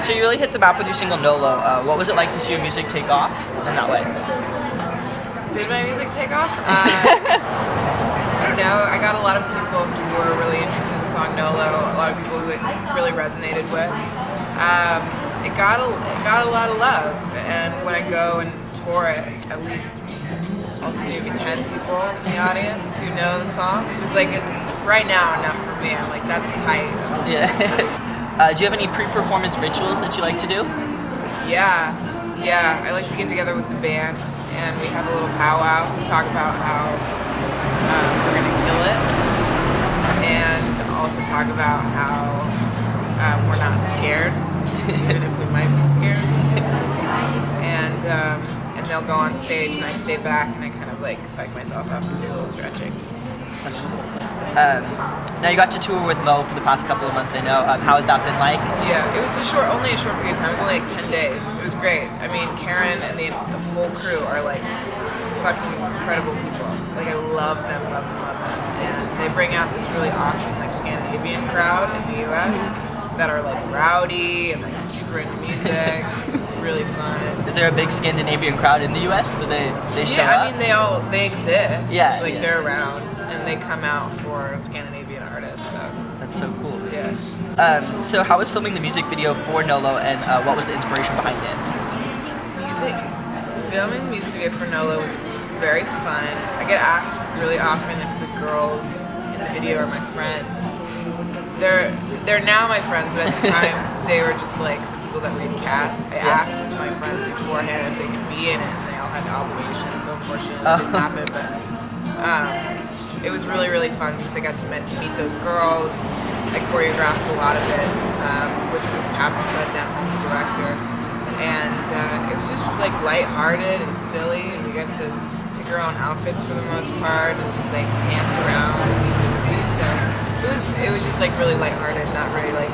So you really hit the map with your single Nolo. What was it like to see your music take off in that way? Did my music take off? I don't know. I got a lot of people who were really interested in the song Nolo. A lot of people who it really resonated with. It got a lot of love, and when I go and tour it, at least I'll see maybe 10 people in the audience who know the song, which is like right now enough for me. I'm like, that's tight. Yeah. Do you have any pre-performance rituals that you like to do? Yeah. I like to get together with the band, and we have a little powwow. We talk about how we're gonna kill it, and also talk about how we're not scared, even if we might be scared. And they'll go on stage, and I stay back, and I kind of like psych myself up and do a little stretching. That's cool. Now you got to tour with Mo for the past couple of months, I know. How has that been like? Yeah, it was only a short period of time. It was only like 10 days. It was great. I mean, Karen and the whole crew are like fucking incredible people. Like, I love them. And they bring out this really awesome like Scandinavian crowd in the US that are like rowdy and like super into music. Really fun. Is there a big Scandinavian crowd in the US? Do they show up? Yeah, I mean they exist. Yeah, they're around and they come out for Scandinavian artists. So that's so cool. Yeah. So how was filming the music video for Nolo, and what was the inspiration behind it? Filming the music video for Nolo was very fun. I get asked really often if the girls in the video are my friends. They're now my friends, but at the time they were just like some people that we had cast. I asked my friends beforehand if they could be in it, and they all had obligations, so unfortunately it didn't happen. But it was really, really fun because I got to meet those girls. I choreographed a lot of it with Captain Fleming, the director, and it was just like lighthearted and silly, and we got to pick our own outfits for the most part and just like dance around and be goofy. So it was just like really lighthearted, not really like,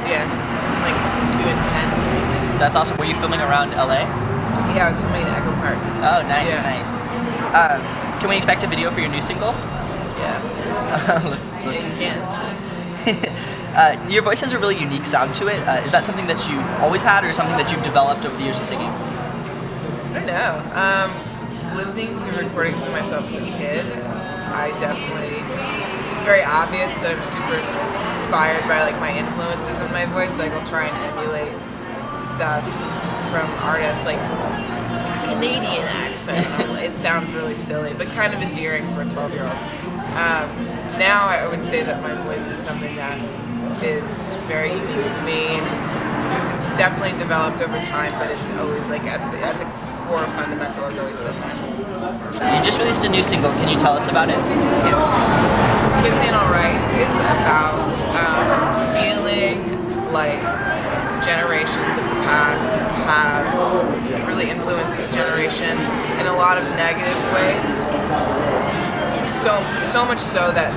it wasn't like too intense or anything. That's awesome. Were you filming around LA? Yeah, I was filming in Echo Park. Oh, nice. Can we expect a video for your new single? Yeah. You can. Your voice has a really unique sound to it. Is that something that you've always had, or something that you've developed over the years of singing? I don't know. Listening to recordings of myself as a kid, it's very obvious that I'm super inspired by like my influences in my voice. Like I'll try and emulate stuff from artists like Canadian accent. It sounds really silly, but kind of endearing for a 12-year-old. Now I would say that my voice is something that is very unique to me. It's definitely developed over time, but it's always like at the core fundamental has always been that. You just released a new single. Can you tell us about it? Yes. Kids Ain't Alright is about feeling like generations of the past have really influenced this generation in a lot of negative ways. So much so that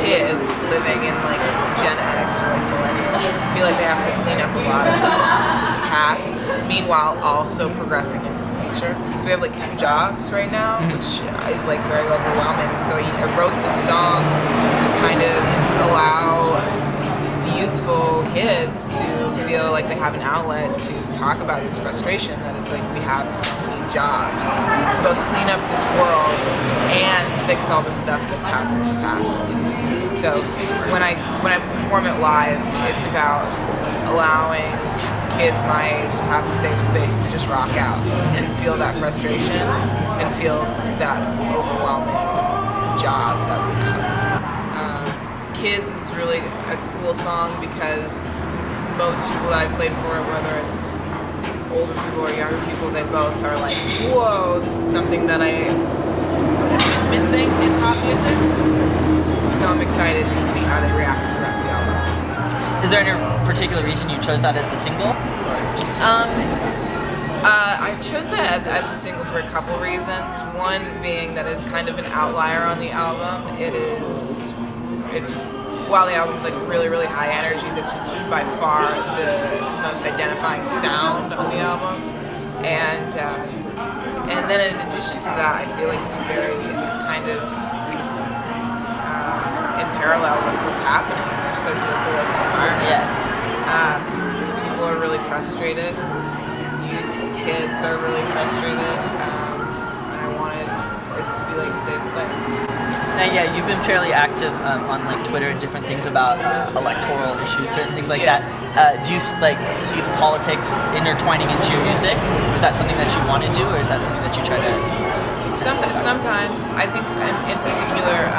kids living in like Gen X or like millennials feel like they have to clean up a lot of what's happened in the past, meanwhile also progressing into the future. So we have like 2 jobs right now, which is like very overwhelming. So I wrote this song to kind of allow the youthful kids to feel like they have an outlet to talk about this frustration that is like we have so many jobs to both clean up this world and fix all the stuff that's happened in the past. So when I perform it live, it's about allowing kids my age to have a safe space to just rock out and feel that frustration and feel that overwhelming job that we have. Kids is really a cool song because most people that I've played for, whether it's older people or younger people, they both are like, whoa, this is something that I have been missing in pop music. So I'm excited to see how they react to the rest of the album. Is there any particular reason you chose that as the single? Or just... I chose that as the single for a couple reasons. One being that it's kind of an outlier on the album. While the album's like really, really high energy, this was by far the most identifying sound on the album. And then in addition to that, I feel like it's very kind of in parallel with what's happening in our socio-political environment. Yeah. People are really frustrated. Kids are really frustrated, and I wanted this to be like a safe place. Now, yeah, you've been fairly active on like Twitter and different things about electoral issues, certain things like Yes. that. Do you like see the politics intertwining into your music? Is that something that you want to do, or is that something that you try to? Sometimes I think, in particular,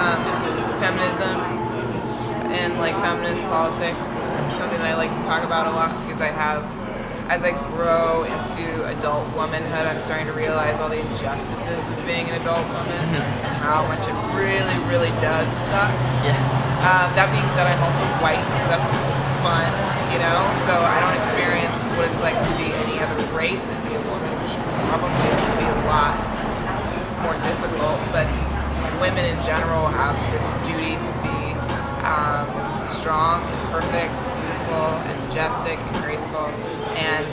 feminism and like feminist politics is something that I like to talk about a lot because as I grow into adult womanhood, I'm starting to realize all the injustices of being an adult woman and how much it really, really does suck. Yeah. That being said, I'm also white, so that's fun, you know? So I don't experience what it's like to be any other race and be a woman, which probably would be a lot more difficult, but women in general have this duty to be strong and perfect, beautiful and majestic and graceful, and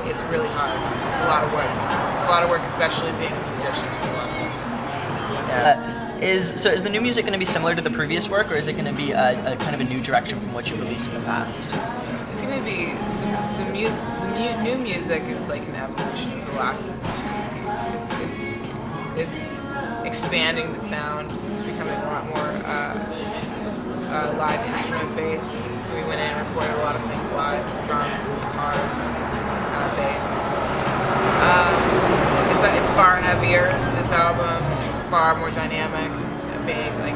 it's really hard. It's a lot of work. It's a lot of work, especially being a musician as well. Is the new music going to be similar to the previous work, or is it going to be a kind of a new direction from what you released in the past? It's going to be the new music is like an evolution of the last 2 EPs. It's expanding the sound. It's becoming a lot more live instrument based. So we went in and recorded a lot of things live: drums, guitars, bass. It's far heavier. This album. It's far more dynamic. Being like,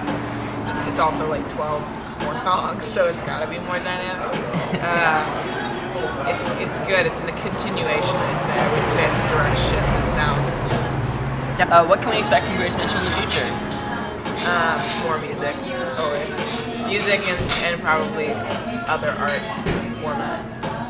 it's also like 12 more songs, so it's got to be more dynamic. It's good. It's a continuation. I would say it's a direct shift in sound. Yeah, what can we expect from Grace Mitchell in the future? More music, always. Music and probably other art formats.